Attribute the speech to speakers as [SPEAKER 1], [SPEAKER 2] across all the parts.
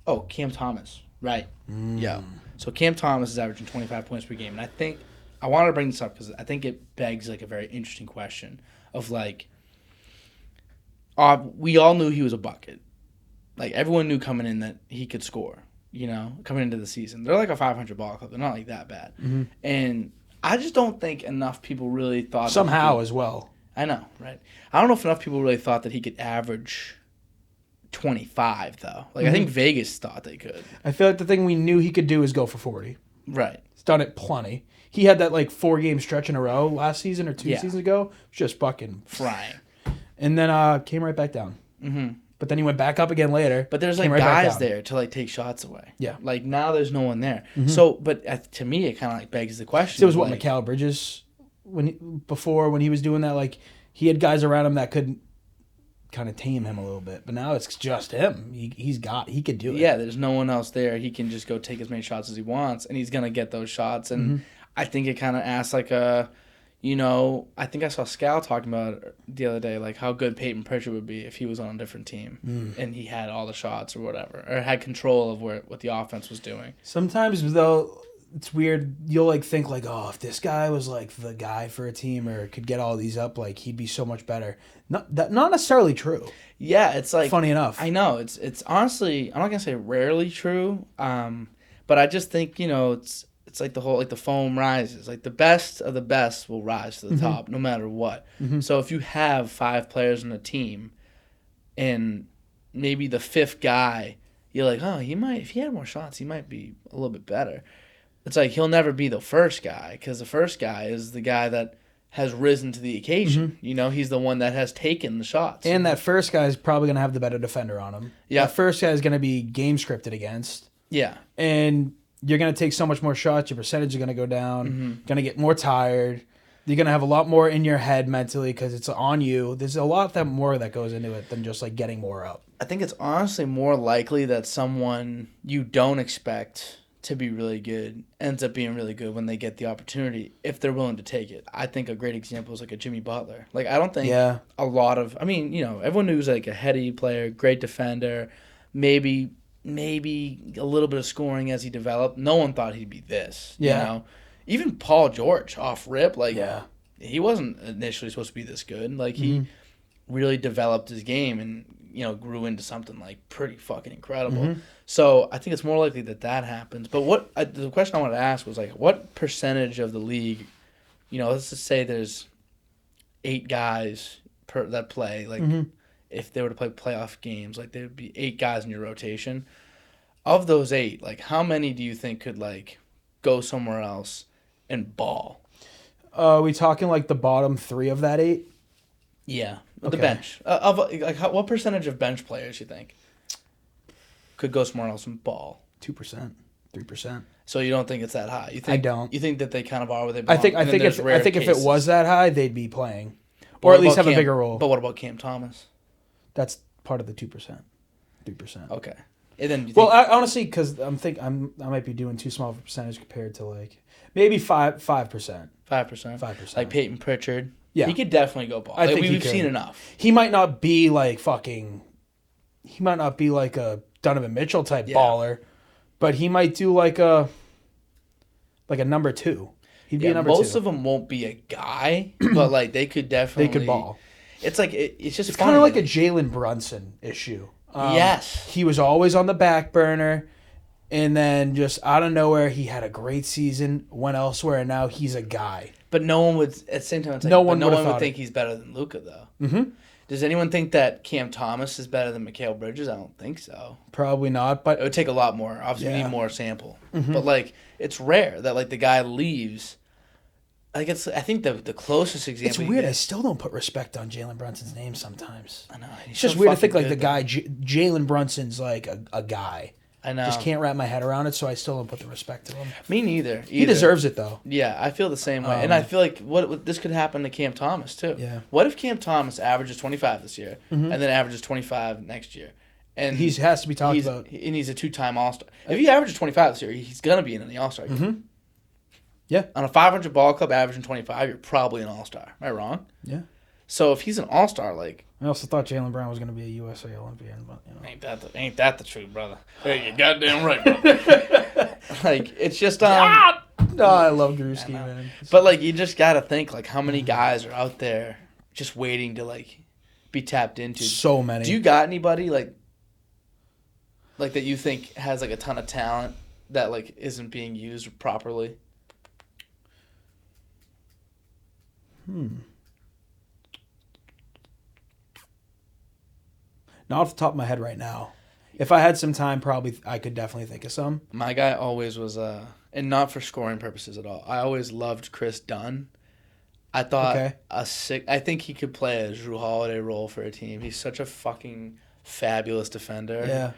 [SPEAKER 1] Oh, Cam Thomas. Right. Yeah. So Cam Thomas is averaging 25 points per game. And I wanted to bring this up because I think it begs like a very interesting question of like, we all knew he was a bucket. Like everyone knew coming in that he could score, coming into the season. They're like a 500 ball club. They're not like that bad.
[SPEAKER 2] Mm-hmm.
[SPEAKER 1] And I just don't think enough people really thought
[SPEAKER 2] somehow as well.
[SPEAKER 1] I know, right? I don't know if enough people really thought that he could average 25, though. Like, I think Vegas thought they could.
[SPEAKER 2] I feel like the thing we knew he could do is go for 40.
[SPEAKER 1] Right.
[SPEAKER 2] He's done it plenty. He had that, 4-game stretch in a row last season or two seasons ago. Just fucking
[SPEAKER 1] frying.
[SPEAKER 2] And then came right back down. Mm-hmm. But then he went back up again later.
[SPEAKER 1] But there's, guys there to, take shots away. Yeah. Like, now there's no one there. Mm-hmm. So, but to me, it kind of, begs the question.
[SPEAKER 2] So it was what, Mikal Bridges, when he was doing that, he had guys around him that could kind of tame him a little bit, but now it's just him. He could do it.
[SPEAKER 1] Yeah, there's no one else there. He can just go take as many shots as he wants, and he's gonna get those shots. And I think it kind of asks I think I saw Scal talking about it the other day, how good Peyton Pritchard would be if he was on a different team and he had all the shots or whatever, or had control of what the offense was doing.
[SPEAKER 2] Sometimes though, it's weird. You'll think if this guy was the guy for a team or could get all these up, he'd be so much better. Not necessarily true.
[SPEAKER 1] Yeah, it's
[SPEAKER 2] funny enough.
[SPEAKER 1] I know it's honestly, I'm not gonna say rarely true, but I just think it's the whole the foam rises. The best of the best will rise to the top no matter what. So if you have 5 players in a team, and maybe the 5th guy, you're he might, if he had more shots, he might be a little bit better. It's he'll never be the first guy because the first guy is the guy that has risen to the occasion. He's the one that has taken the shots.
[SPEAKER 2] And that first guy is probably going to have the better defender on him. Yeah. That first guy is going to be game scripted against. Yeah. And you're going to take so much more shots. Your percentage is going to go down. Going to get more tired. You're going to have a lot more in your head mentally because it's on you. There's a lot more that goes into it than just getting more up.
[SPEAKER 1] I think it's honestly more likely that someone you don't expect to be really good ends up being really good when they get the opportunity if they're willing to take it. I think a great example is a Jimmy Butler. I don't think a lot of, everyone knew he was a heady player, great defender, maybe a little bit of scoring as he developed. No one thought he'd be this. Even Paul George off rip, he wasn't initially supposed to be this good. He really developed his game and grew into something pretty fucking incredible. So I think it's more likely that happens. But the question I wanted to ask was what percentage of the league, let's just say there's 8 guys that play. If they were to play playoff games, there would be 8 guys in your rotation. Of those 8, how many do you think could go somewhere else and ball?
[SPEAKER 2] Are we talking the bottom 3 of that 8?
[SPEAKER 1] Yeah, the bench. What percentage of bench players you think could go somewhere else and ball?
[SPEAKER 2] 2%, 3%.
[SPEAKER 1] So you don't think it's that high?
[SPEAKER 2] I don't.
[SPEAKER 1] You think that they kind of are where they belong?
[SPEAKER 2] I think if it was that high, they'd be playing, or at least have a bigger role.
[SPEAKER 1] But what about Cam Thomas?
[SPEAKER 2] That's part of the 2%, 3%.
[SPEAKER 1] Okay. And then
[SPEAKER 2] honestly, because I might be doing too small of a percentage compared to maybe 5%. 5%.
[SPEAKER 1] 5%. Peyton Pritchard.
[SPEAKER 2] Yeah,
[SPEAKER 1] he could definitely go ball.
[SPEAKER 2] I think
[SPEAKER 1] we've seen enough.
[SPEAKER 2] He might not be He might not be a Donovan Mitchell type baller, but he might do a number 2. He'd be a number 2.
[SPEAKER 1] Most of them won't be a guy, but they could definitely.
[SPEAKER 2] They could ball.
[SPEAKER 1] It's it's just.
[SPEAKER 2] It's kind of like a Jalen Brunson issue.
[SPEAKER 1] Yes.
[SPEAKER 2] He was always on the back burner, and then just out of nowhere, he had a great season, went elsewhere, and now he's a guy.
[SPEAKER 1] But no one would, at the same time,
[SPEAKER 2] no one
[SPEAKER 1] would think he's better than Luka, though. Mm-hmm. Does anyone think that Cam Thomas is better than Mikal Bridges? I don't think so.
[SPEAKER 2] Probably not, but
[SPEAKER 1] it would take a lot more. Obviously, we need more sample. Mm-hmm. But it's rare that the guy leaves. I think the closest example.
[SPEAKER 2] It's weird. I still don't put respect on Jalen Brunson's name sometimes.
[SPEAKER 1] I know.
[SPEAKER 2] It's just weird to think the guy Jalen Brunson's a guy.
[SPEAKER 1] I know.
[SPEAKER 2] Just can't wrap my head around it, so I still don't put the respect to him.
[SPEAKER 1] Me neither.
[SPEAKER 2] He deserves it, though.
[SPEAKER 1] Yeah, I feel the same way. And I feel what this could happen to Cam Thomas, too.
[SPEAKER 2] Yeah.
[SPEAKER 1] What if Cam Thomas averages 25 this year, and then averages 25 next year? And
[SPEAKER 2] he has to be talked about.
[SPEAKER 1] And he's a 2-time All-Star. If he averages 25 this year, he's going to be in the All-Star game.
[SPEAKER 2] Mm-hmm. Yeah.
[SPEAKER 1] On a 500 ball club averaging 25, you're probably an All-Star. Am I wrong?
[SPEAKER 2] Yeah.
[SPEAKER 1] So if he's an all-star, like...
[SPEAKER 2] I also thought Jaylen Brown was going to be a USA Olympian, but,
[SPEAKER 1] Ain't that the truth, brother? Hey, you're goddamn right, brother. Like, it's just...
[SPEAKER 2] No, I love Drewski, man.
[SPEAKER 1] But, like, you just got to think, like, how many guys are out there just waiting to, like, be tapped into.
[SPEAKER 2] So many.
[SPEAKER 1] Do you got anybody, like that you think has, like, a ton of talent that, like, isn't being used properly?
[SPEAKER 2] Not off the top of my head right now. If I had some time, probably I could definitely think of some.
[SPEAKER 1] My guy always was, and not for scoring purposes at all, I always loved Chris Dunn. I thought I think he could play a Jrue Holiday role for a team. He's such a fucking fabulous defender.
[SPEAKER 2] Yeah.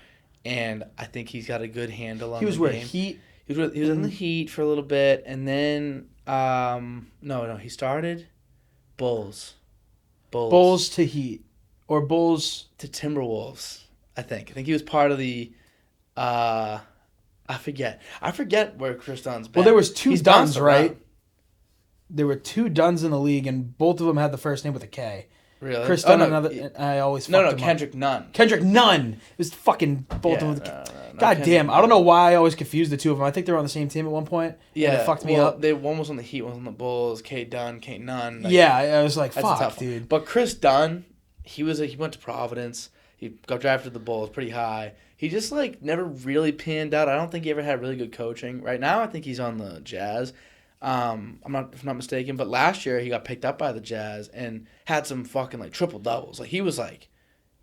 [SPEAKER 1] And I think he's got a good handle on
[SPEAKER 2] the game.
[SPEAKER 1] He was
[SPEAKER 2] Heat?
[SPEAKER 1] He was in the Heat for a little bit, and then he started Bulls.
[SPEAKER 2] Bulls to Heat. Or Bulls
[SPEAKER 1] to Timberwolves, I think. I think he was part of the I forget where Chris Dunn's been.
[SPEAKER 2] Well, there was two Dunns, right? There were two Dunns in the league, and both of them had the first name with a K.
[SPEAKER 1] Really?
[SPEAKER 2] Chris Dunn and another. I always fucked him
[SPEAKER 1] Kendrick
[SPEAKER 2] up.
[SPEAKER 1] Nunn.
[SPEAKER 2] Kendrick Nunn. It was fucking both of them. God damn! I don't know why I always confused the two of them. I think they were on the same team at one point.
[SPEAKER 1] Yeah,
[SPEAKER 2] and it fucked me up.
[SPEAKER 1] One was on the Heat, one was on the Bulls. K Dunn, K Nunn.
[SPEAKER 2] Like, yeah, I was like, fuck, dude.
[SPEAKER 1] But Chris Dunn, he went to Providence. He got drafted to the Bulls pretty high. He just like never really panned out. I don't think he ever had really good coaching. Right now, I think he's on the Jazz. If I'm not mistaken, but last year he got picked up by the Jazz and had some fucking like triple doubles. Like he was like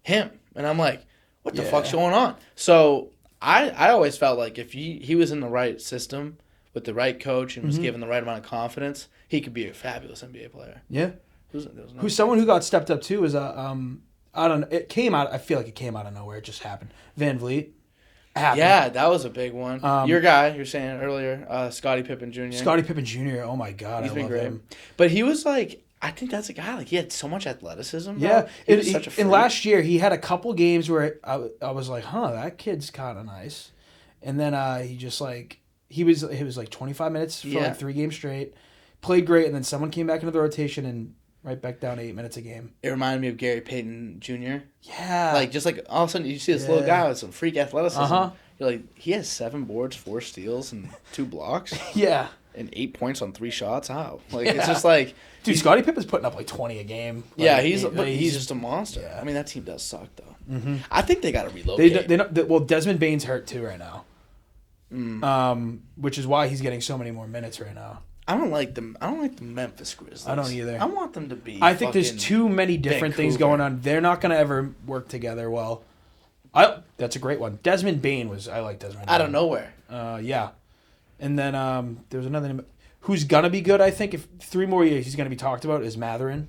[SPEAKER 1] him, and I'm like, what the fuck's going on? So I always felt like if he was in the right system with the right coach and was given the right amount of confidence, he could be a fabulous NBA player.
[SPEAKER 2] Yeah. Who's someone who got stepped up too is I don't know. It came out. I feel like it came out of nowhere. It just happened. Van Vliet.
[SPEAKER 1] Yeah, that was a big one. Your guy, you're saying earlier, Scottie Pippen Jr.
[SPEAKER 2] Scottie Pippen Jr. Oh my God,
[SPEAKER 1] he's been
[SPEAKER 2] love
[SPEAKER 1] great.
[SPEAKER 2] him.
[SPEAKER 1] But he was like, I think that's a guy. Like he had so much athleticism.
[SPEAKER 2] Yeah,
[SPEAKER 1] he was such a freak.
[SPEAKER 2] And last year he had a couple games where I was like, that kid's kind of nice. And then he just like he was like 25 minutes for like 3 games straight, played great, and then someone came back into the rotation and. Right back down to 8 minutes a game.
[SPEAKER 1] It reminded me of Gary Payton Jr.
[SPEAKER 2] Yeah.
[SPEAKER 1] Like, just like, all of a sudden, you see this little guy with some freak athleticism.
[SPEAKER 2] Uh-huh.
[SPEAKER 1] You're like, he has 7 boards, 4 steals, and 2 blocks.
[SPEAKER 2] Yeah.
[SPEAKER 1] And 8 points on 3 shots. How? Like, it's just like...
[SPEAKER 2] Dude, Scottie Pippen's putting up like 20 a game. Like,
[SPEAKER 1] yeah, he's just a monster. Yeah. I mean, that team does suck, though. Mm-hmm. I think they got to relocate.
[SPEAKER 2] Well, Desmond Bane's hurt, too, right now. Which is why he's getting so many more minutes right now.
[SPEAKER 1] I don't like the Memphis Grizzlies.
[SPEAKER 2] I don't either.
[SPEAKER 1] I want them to be.
[SPEAKER 2] I think there's too many different things going on. They're not going to ever work together well. That's a great one. Desmond Bane was. I like Desmond.
[SPEAKER 1] Out of nowhere.
[SPEAKER 2] Yeah, and then there was another name who's gonna be good. I think if 3 more years he's gonna be talked about is Mathurin.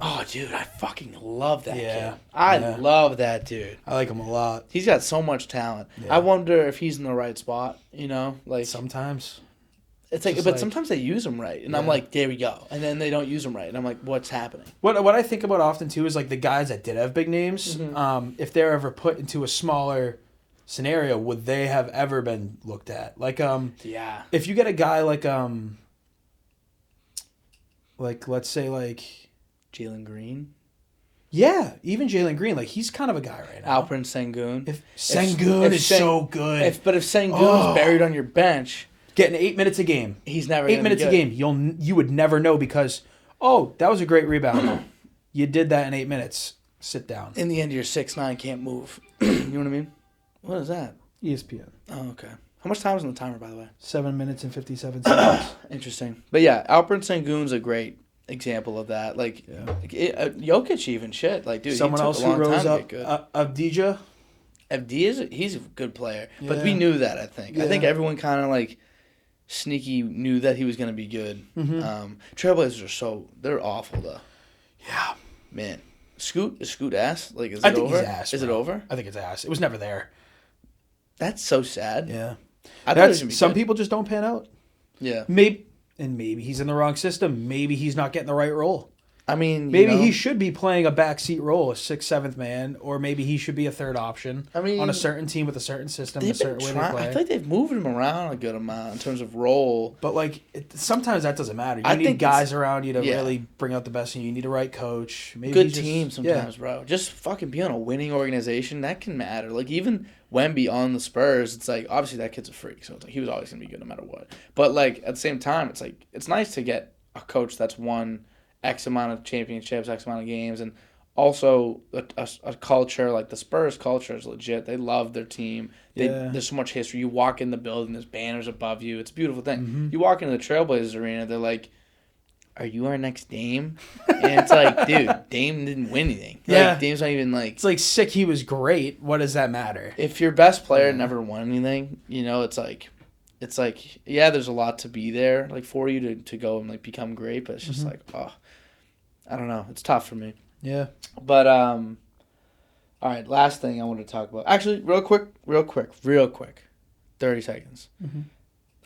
[SPEAKER 1] Oh, dude, I fucking love that kid. I love that dude.
[SPEAKER 2] I like him a lot.
[SPEAKER 1] He's got so much talent. Yeah. I wonder if he's in the right spot. You know, like
[SPEAKER 2] sometimes.
[SPEAKER 1] It's like, but sometimes they use them right, and I'm like, there we go, and then they don't use them right, and I'm like, what's happening?
[SPEAKER 2] What I think about often too is like the guys that did have big names. If they're ever put into a smaller scenario, would they have ever been looked at? Like, if you get a guy like let's say like
[SPEAKER 1] Jalen Green.
[SPEAKER 2] Yeah, even Jalen Green, like he's kind of a guy right now.
[SPEAKER 1] Alperen Sengun.
[SPEAKER 2] Sengun is so good.
[SPEAKER 1] If Sengun's buried on your bench.
[SPEAKER 2] Getting 8 minutes a game.
[SPEAKER 1] He's never
[SPEAKER 2] 8 minutes a game. You would never know because, that was a great rebound. You did that in 8 minutes. Sit down.
[SPEAKER 1] In the end, you're 6'9", can't move. You know what I mean? What is that?
[SPEAKER 2] ESPN.
[SPEAKER 1] Oh, okay. How much time is on the timer, by the way?
[SPEAKER 2] 7 minutes and 57 seconds.
[SPEAKER 1] Interesting. But yeah, Alperen Sengun's a great example of that. Like, Jokic even shit. Like, dude,
[SPEAKER 2] someone else who rose up. Avdija.
[SPEAKER 1] He's a good player, but we knew that. I think. I think everyone kind of like. Sneaky knew that he was going to be good. Trailblazers they're awful though.
[SPEAKER 2] Yeah,
[SPEAKER 1] man. Scoot ass. Like, is
[SPEAKER 2] it over?
[SPEAKER 1] I think
[SPEAKER 2] he's ass.
[SPEAKER 1] Is it over?
[SPEAKER 2] I think it's ass. It was never there.
[SPEAKER 1] That's so sad.
[SPEAKER 2] Yeah,
[SPEAKER 1] some
[SPEAKER 2] people just don't pan out.
[SPEAKER 1] Yeah,
[SPEAKER 2] maybe he's in the wrong system. Maybe he's not getting the right role.
[SPEAKER 1] I mean,
[SPEAKER 2] maybe he should be playing a backseat role, a 6th, 7th man, or maybe he should be a third option.
[SPEAKER 1] I mean,
[SPEAKER 2] on a certain team with a certain system, a certain way they play.
[SPEAKER 1] I think they've moved him around a good amount in terms of role.
[SPEAKER 2] But like sometimes that doesn't matter. You need guys around you to really bring out the best in you. You need a right coach. Maybe
[SPEAKER 1] good team sometimes, bro. Just fucking be on a winning organization. That can matter. Like even Wemby on the Spurs, it's like obviously that kid's a freak, so it's like he was always gonna be good no matter what. But like at the same time, it's like it's nice to get a coach that's won X amount of championships, X amount of games, and also a culture like the Spurs culture is legit. They love their team. There's so much history. You walk in the building, there's banners above you. It's a beautiful thing. Mm-hmm. You walk into the Trailblazers arena, they're like, "Are you our next Dame?" And it's like, dude, Dame didn't win anything. Like, Dame's not even like.
[SPEAKER 2] It's like sick. He was great. What does that matter?
[SPEAKER 1] If your best player never won anything, it's like. It's like, yeah, there's a lot to be there, like for you to go and like become great, but it's just like, oh, I don't know, it's tough for me.
[SPEAKER 2] Yeah.
[SPEAKER 1] But all right, last thing I want to talk about. Actually, real quick, 30 seconds. Mm-hmm.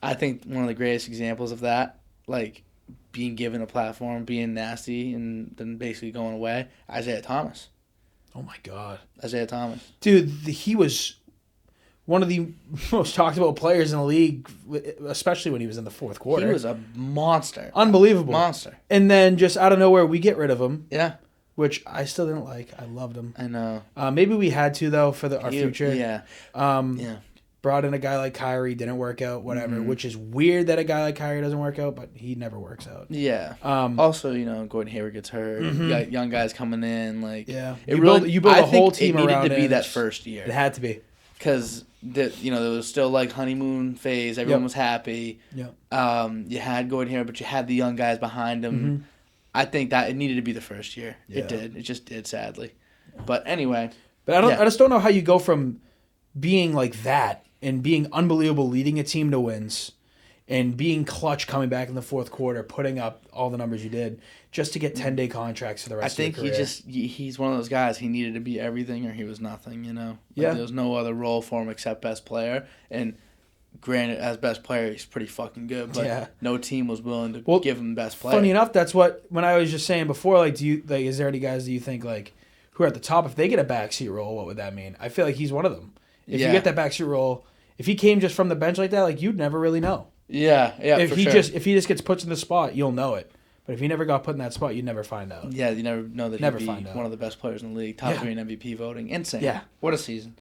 [SPEAKER 1] I think one of the greatest examples of that, like being given a platform, being nasty, and then basically going away, Isaiah Thomas.
[SPEAKER 2] Oh my God,
[SPEAKER 1] Isaiah Thomas,
[SPEAKER 2] dude, he was one of the most talked about players in the league, especially when he was in the fourth quarter.
[SPEAKER 1] He was a monster.
[SPEAKER 2] Unbelievable.
[SPEAKER 1] Monster.
[SPEAKER 2] And then just out of nowhere, we get rid of him.
[SPEAKER 1] Yeah.
[SPEAKER 2] Which I still didn't like. I loved him.
[SPEAKER 1] I know.
[SPEAKER 2] Maybe we had to, though, for our future.
[SPEAKER 1] Yeah.
[SPEAKER 2] Brought in a guy like Kyrie, didn't work out, whatever, which is weird that a guy like Kyrie doesn't work out, but he never works out.
[SPEAKER 1] Yeah. Also, Gordon Hayward gets hurt. You got young guys coming in. Like,
[SPEAKER 2] yeah. You build a whole team around it.
[SPEAKER 1] It needed to be that first year.
[SPEAKER 2] It had to be.
[SPEAKER 1] Because there was still like honeymoon phase. Everyone was happy.
[SPEAKER 2] Yeah.
[SPEAKER 1] You had Gordon Hayward, but you had the young guys behind him. Mm-hmm. I think that it needed to be the first year. Yeah. It did. It just did, sadly. Yeah. But anyway.
[SPEAKER 2] But I just don't know how you go from being like that and being unbelievable, leading a team to wins, and being clutch coming back in the fourth quarter, putting up all the numbers you did, just to get 10-day contracts for the rest of your career.
[SPEAKER 1] I think he's one of those guys. He needed to be everything or he was nothing, Like,
[SPEAKER 2] yeah.
[SPEAKER 1] There was no other role for him except best player. And granted, as best player, he's pretty fucking good, but no team was willing to give him best player.
[SPEAKER 2] Funny enough, that's what, when I was just saying before, like, is there any guys that you think, like, who are at the top, if they get a backseat role, what would that mean? I feel like he's one of them. If you get that backseat role, if he came just from the bench like that, like, you'd never really know.
[SPEAKER 1] Yeah,
[SPEAKER 2] if he just gets put in the spot, you'll know it. But if he never got put in that spot, you'd never find out.
[SPEAKER 1] Yeah, you never know that he'd be one of the best players in the league, top 3 in MVP voting. Insane.
[SPEAKER 2] Yeah.
[SPEAKER 1] What a season.